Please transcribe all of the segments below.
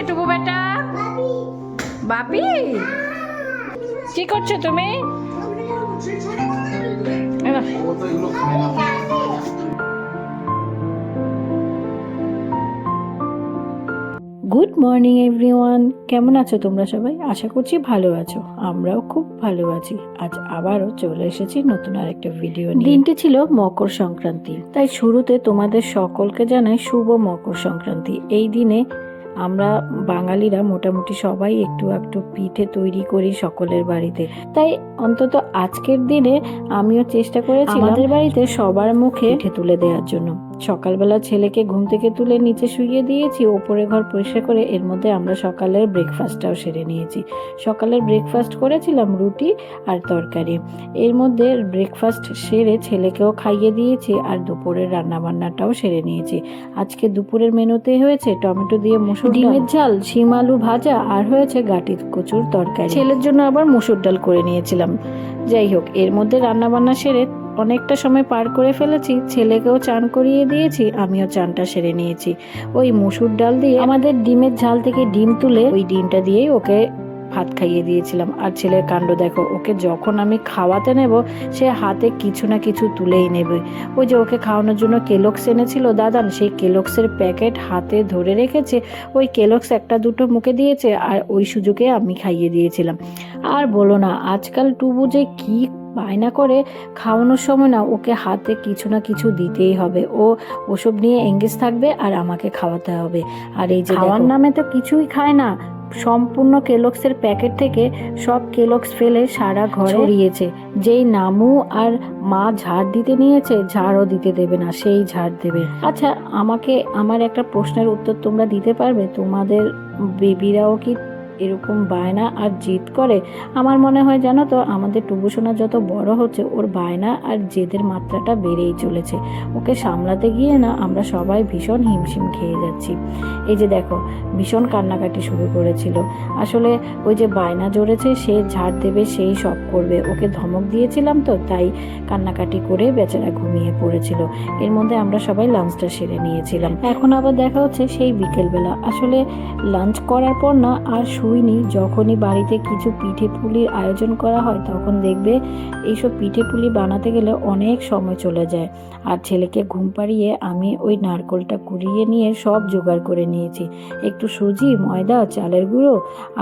টুকু বেটা? বাপি, কি করছো তুমি? গুড মর্নিং এভরিওয়ান, কেমন আছো তোমরা সবাই? আশা করছি ভালো আছো, আমরাও খুব ভালো আছি। আজ আবারও চলে এসেছি নতুন আরেকটা ভিডিও নিয়ে। দিনটি ছিল মকর সংক্রান্তি, তাই শুরুতে তোমাদের সকলকে জানাই শুভ মকর সংক্রান্তি। এই দিনে আমরা বাঙালিরা মোটামুটি সবাই একটু একটু পিঠে তৈরি করি সকলের বাড়িতে। তাই অন্তত আজকের দিনে আমিও চেষ্টা করেছি আমাদের বাড়িতে সবার মুখে পিঠে তুলে দেওয়ার জন্য। সকালবেলা ছেলেকে ঘুম থেকে তুলে নিচে শুইয়ে দিয়েছি, ওপরে ঘর পরিষ্কার করে এর মধ্যে আমরা সকালের ব্রেকফাস্টটাও সেরে নিয়েছি। সকালের ব্রেকফাস্ট করেছিলাম রুটি আর তরকারি। এর মধ্যে ব্রেকফাস্ট সেরে ছেলেকেও খাইয়ে দিয়েছি আর দুপুরের রান্নাবান্নাটাও সেরে নিয়েছি। আজকে দুপুরের মেনুতে হয়েছে টমেটো দিয়ে মুসুর ডিমের ঝাল, শিম আলু ভাজা আর হয়েছে গাটি কচুর তরকারি। ছেলের জন্য আবার মুসুর ডাল করে নিয়েছিলাম। যাই হোক, এর মধ্যে রান্নাবান্না সেরে অনেকটা সময় পার করে ফেলেছি। ছেলেকেও চান করিয়ে দিয়েছি, আমিও চানটা সেরে নিয়েছি। ওই মুসুর ডাল দিয়ে আমাদের ডিমের ঝাল থেকে ডিম তুলে ওই ডিমটা দিয়েই ওকে ভাত খাইয়ে দিয়েছিলাম। আর ছেলের কাণ্ড দেখো, ওকে যখন আমি খাওয়াতে নেব সে হাতে কিছু না কিছু তুলেই নেবে। ওই যে ওকে খাওয়ানোর জন্য কেলক্স এনেছিল দাদান, সেই কেলক্সের প্যাকেট হাতে ধরে রেখেছে। ওই কেলক্স একটা দুটো মুখে দিয়েছে আর ওই সুযোগে আমি খাইয়ে দিয়েছিলাম। আর বলো না, আজকাল টুবু যে কি বায়না করে, খাওয়ানোর সময় না ওকে হাতে কিছু না কিছু দিতেই হবে। ও ওসব নিয়ে এঙ্গেজ থাকবে আর আমাকে খাওয়াতে হবে। আর এই যে খাওয়ার নামে তো কিছুই খায় না, সম্পূর্ণ কেলক্সের প্যাকেট থেকে সব কেলক্স ফেলে সারা ঘরে ছড়িয়েছে। যেই নামু আর মা ঝাড় দিতে নিয়েছে, ঝাড়ও দিতে দেবে না, সেই ঝাড় দেবে। আচ্ছা, আমাকে আমার একটা প্রশ্নের উত্তর তোমরা দিতে পারবে? তোমাদের বেবিরাও কি এরকম বায়না আর জেদ করে? আমার মনে হয় জানো তো, আমাদের টুবুসোনা যত বড় হচ্ছে ওর বায়না আর জেদের মাত্রাটা বেড়েই চলেছে। ওকে সামলাতে গিয়ে না আমরা সবাই ভীষণ হিমশিম খেয়ে যাচ্ছি। এই যে দেখো, ভীষণ কান্নাকাটি শুরু করেছিল। আসলে ওই যে বায়না জড়েছে, সে ঝাড় দেবে, সেই সব করবে। ওকে ধমক দিয়েছিলাম তো, তাই কান্নাকাটি করে বেচারা ঘুমিয়ে পড়েছিল। এর মধ্যে আমরা সবাই লাঞ্চটা সেরে নিয়েছিলাম। এখন আবার দেখা হচ্ছে সেই বিকেলবেলা। আসলে লাঞ্চ করার পর না আর শুইনি। যখনই বাড়িতে কিছু পিঠে পুলির আয়োজন করা হয় তখন দেখবে এইসব পিঠে পুলি বানাতে গেলে অনেক সময় চলে যায়। আর ছেলেকে ঘুম পাড়িয়ে আমি ওই নারকোলটা কুড়িয়ে নিয়ে সব জোগাড় করে নিয়েছি। একটু সুজি, ময়দা, চালের গুঁড়ো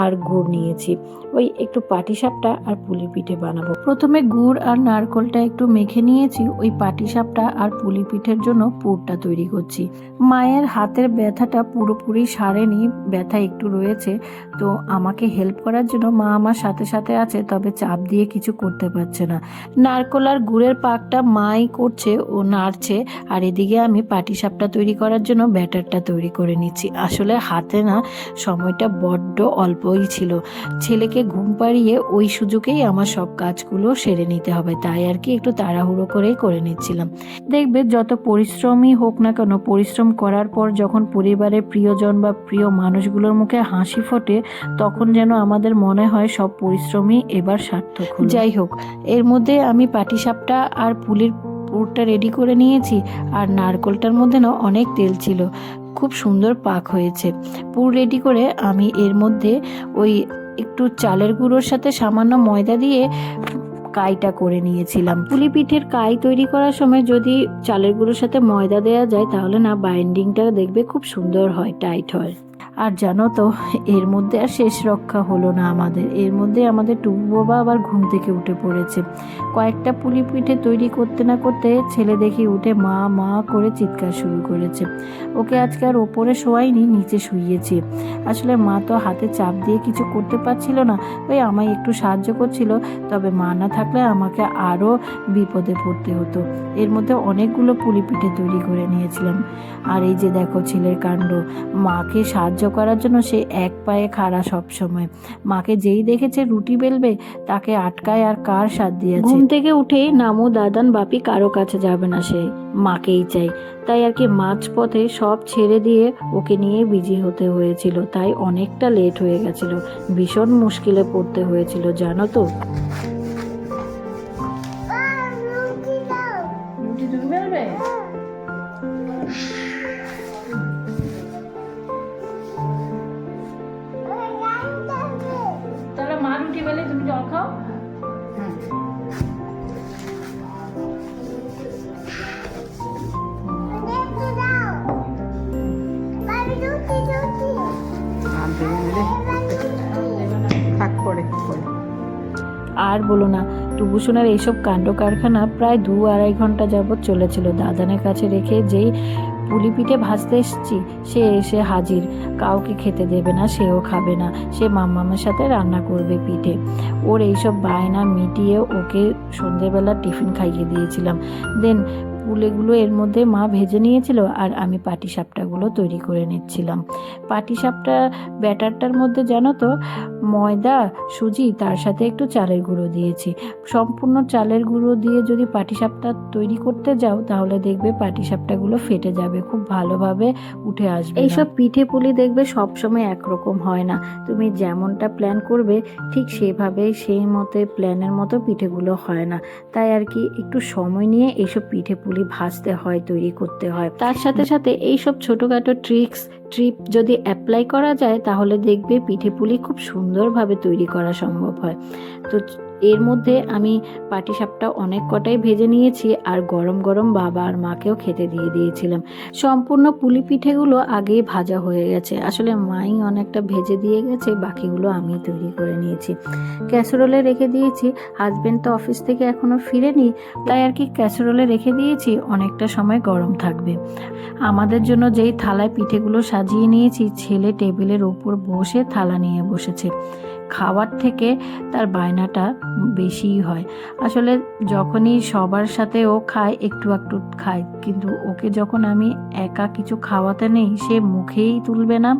আর গুড় নিয়েছি। ওই একটু পাটিসাপটা আর পুলি পিঠে বানাবো। প্রথমে গুড় আর নারকোলটা একটু মেখে নিয়েছি। ওই পাটিসাপটা আর পুলি পিঠের জন্য পুরটা তৈরি করছি। মায়ের হাতের ব্যথাটা পুরোপুরি সারেনি, ব্যথা একটু রয়েছে। তো আমাকে হেল্প করার জন্য মা আমার সাথে সাথে আছে, তবে চাপ দিয়ে কিছু করতে পারছে না। নারকোল আর গুড়ের পাকটা মাই করছে, ও নাড়ছে। আর এদিকে আমি পাটিসাপটা তৈরি করার জন্য ব্যাটারটা তৈরি করে নিচ্ছি। আসলে হাতে না সময়টা বড্ড অল্পই ছিল। ছেলেকে ঘুম পাড়িয়ে ওই সুযোগেই আমার সব কাজগুলো সেরে নিতে হবে, তাই আর কি একটু তাড়াহুড়ো করেই করে নিচ্ছিলাম। দেখবে যত পরিশ্রমই হোক না কেন, পরিশ্রম করার পর যখন পরিবারের প্রিয়জন বা প্রিয় মানুষগুলোর মুখে হাসি ফোটে, তখন যেন আমাদের মনে হয় সব পরিশ্রমই এবার সার্থক হলো। যাই হোক, এর মধ্যে আমি পাটিসাপটা আর পুলির পুরটা রেডি করে নিয়েছি। আর নারকোলটার মধ্যে না অনেক তেল ছিল, খুব সুন্দর পাক হয়েছে। পুর রেডি করে আমি এর মধ্যে ওই একটু চালের গুঁড়োর সাথে সামান্য ময়দা দিয়ে কাইটা করে নিয়েছিলাম। পুলি পিঠের কাই তৈরি করার সময় যদি চালের গুঁড়োর সাথে ময়দা দেওয়া যায় তাহলে না বাইন্ডিংটা দেখবে খুব সুন্দর হয়, টাইট হয়। আর জানো তো, এর মধ্যে আর শেষ রক্ষা হলো না আমাদের। এর মধ্যে আমাদের টুবু বাবা আবার ঘুম থেকে উঠে পড়েছে। কয়েকটা পুলি পিঠে তৈরি করতে না করতে ছেলে দেখি উঠে মা মা করে চিৎকার শুরু করেছে। ওকে আজকে আর ওপরে শোয়াইনি, নিচে শুইয়েছি। আসলে মা তো হাতে চাপ দিয়ে কিছু করতে পারছিল না, ওই আমায় একটু সাহায্য করছিল। তবে মা না থাকলে আমাকে আরও বিপদে পড়তে হতো। এর মধ্যে অনেকগুলো পুলি পিঠে তৈরি করে নিয়েছিলাম। আর এই যে দেখো ছেলের কাণ্ড, মাকে সাহায্য করার জন্য সে এক পায়ে খাড়া সব সময়। মাকে যেই দেখেছে রুটি বেলবে তাকে আটকায় আর কার সাথ দিয়েছে। ঘুম থেকে উঠেই নামু, দাদান, বাপি কারো কাছে যাবে না, সে মাকেই চাই। তাই আর কি মাঝ পথে সব ছেড়ে দিয়ে ওকে নিয়ে বিজি হতে হয়েছিল, তাই অনেকটা লেট হয়ে গেছিল। ভীষণ মুশকিলে পড়তে হয়েছিল জানো তো। রুটি তুমি বেলবে? দেবে মিলে থাক পরে পরে। আর বলো না, টুবুসোনার এইসব কাণ্ড কারখানা প্রায় 2-2.5 ঘন্টা যাবৎ চলেছিল। দাদানের কাছে রেখে যেই পুলি পিঠে ভাজতে এসেছি, সে এসে হাজির। কাউকে খেতে দেবে না, সেও খাবে না, সে মাম্মামের সাথে রান্না করবে পিঠে। ওর এইসব বায়না মিটিয়ে ওকে সন্ধেবেলা টিফিন খাইয়ে দিয়েছিলাম। দেন পুলেগুলো এর মধ্যে মা ভেজে নিয়েছিল আর আমি পাটিসাপটাগুলো তৈরি করে নিচ্ছিলাম। পাটিসাপটা ব্যাটারটার মধ্যে জানো তো ময়দা, সুজি, তার সাথে একটু চালের গুঁড়ো দিয়েছি। সম্পূর্ণ চালের গুঁড়ো দিয়ে যদি পাটিসাপটা তৈরি করতে যাও তাহলে দেখবে পাটিসাপটাগুলো ফেটে যাবে, খুব ভালোভাবে উঠে আসবে। এইসব পিঠে পুলি দেখবে সবসময় একরকম হয় না। তুমি যেমনটা প্ল্যান করবে ঠিক সেভাবে সেই মতে প্ল্যানের মতো পিঠেগুলো হয় না। তাই আর কি একটু সময় নিয়ে এইসব পিঠে পুলি ভাজতে হয়, তৈরি করতে হয়। তার সাথে সাথে এইসব ছোটোখাটো ট্রিপ যদি অ্যাপ্লাই করা যায় তাহলে দেখবে পিঠে পুলি খুব সুন্দরভাবে তৈরি করা সম্ভব হয়। তো এর মধ্যে আমি পাটিসাপটা অনেক কটাই ভেজে নিয়েছি আর গরম গরম বাবা আর মাকেও খেতে দিয়ে দিয়েছিলাম। সম্পূর্ণ পুলি পিঠেগুলো আগেই ভাজা হয়ে গেছে, আসলে মাই অনেকটা ভেজে দিয়ে গেছে, বাকিগুলো আমি তৈরি করে নিয়েছি। ক্যাসারোলে রেখে দিয়েছি, হাজব্যান্ড তো অফিস থেকে এখনো ফিরেনি, তাই আর কি ক্যাসারোলে রেখে দিয়েছি, অনেকটা সময় গরম থাকবে। আমাদের জন্য যেই থালায় পিঠেগুলো সাজিয়ে নিয়েছি, ছেলে টেবিলের ওপর বসে থালা নিয়ে বসেছে। খাওয়ার থেকে তার বায়নাটা বেশিই হয়। আসলে যখনই সবার সাথে ও খায় একটু একটু খায়, কিন্তু ওকে যখন আমি একা কিছু খাওয়াতে নেই সে মুখেই তুলবে না।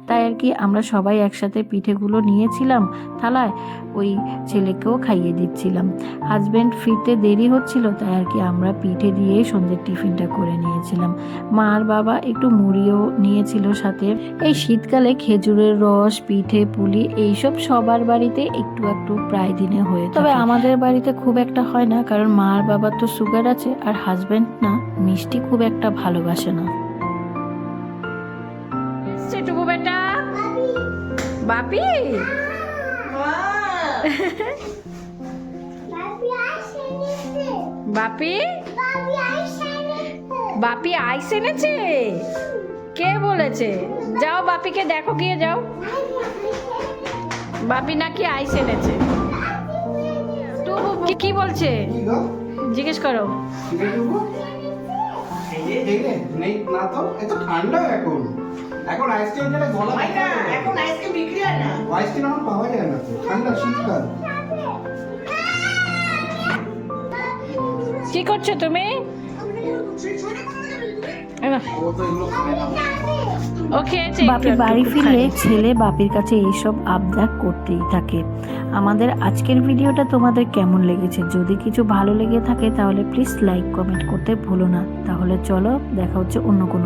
তাই আর কি আমরা সবাই একসাথে পিঠেগুলো নিয়েছিলাম থালায়, ওই ছেলেকেও খাইয়ে দিচ্ছিলাম। হাজব্যান্ড ফিরতে দেরি হচ্ছিল, তাই আর কি আমরা পিঠে দিয়ে সন্ধ্যের টিফিনটা করে নিয়েছিলাম। মা আর বাবা একটু মুড়িও নিয়েছিল সাথে। এই শীতকালে খেজুরের রস, পিঠে পুলি এইসব সবার বাড়িতে একটু একটু প্রায় দিনে হয়ে, তবে আমাদের বাড়িতে খুব একটা হয় না, কারণ মা আর বাবার তো সুগার আছে আর হাজব্যান্ড না মিষ্টি খুব একটা ভালোবাসে না। টুকু বেটা বাপি বাপি বাপি আইস এনেছে, কে বলেছে? যাও বাপিকে দেখো, গিয়ে যাও, বাপি নাকি আইস এনেছে। টুকু কি বলছে জিজ্ঞেস করো। ঠান্ডা এখন আইসক্রিম খেলে গলা হয় না, এখন আইসক্রিম বিক্রি হয় না, আইসক্রিম এখন পাওয়া যায় না তো, ঠান্ডা শীতকাল। কি করছো তুমি? বাপি বাড়ি ফিরলে ছেলে বাপির কাছে এইসব আবদার করতেই থাকে। আমাদের আজকের ভিডিওটা তোমাদের কেমন লেগেছে? যদি কিছু ভালো লেগে থাকে তাহলে প্লিজ লাইক কমেন্ট করতে ভুলো না। তাহলে চলো দেখা হচ্ছে অন্য কোনো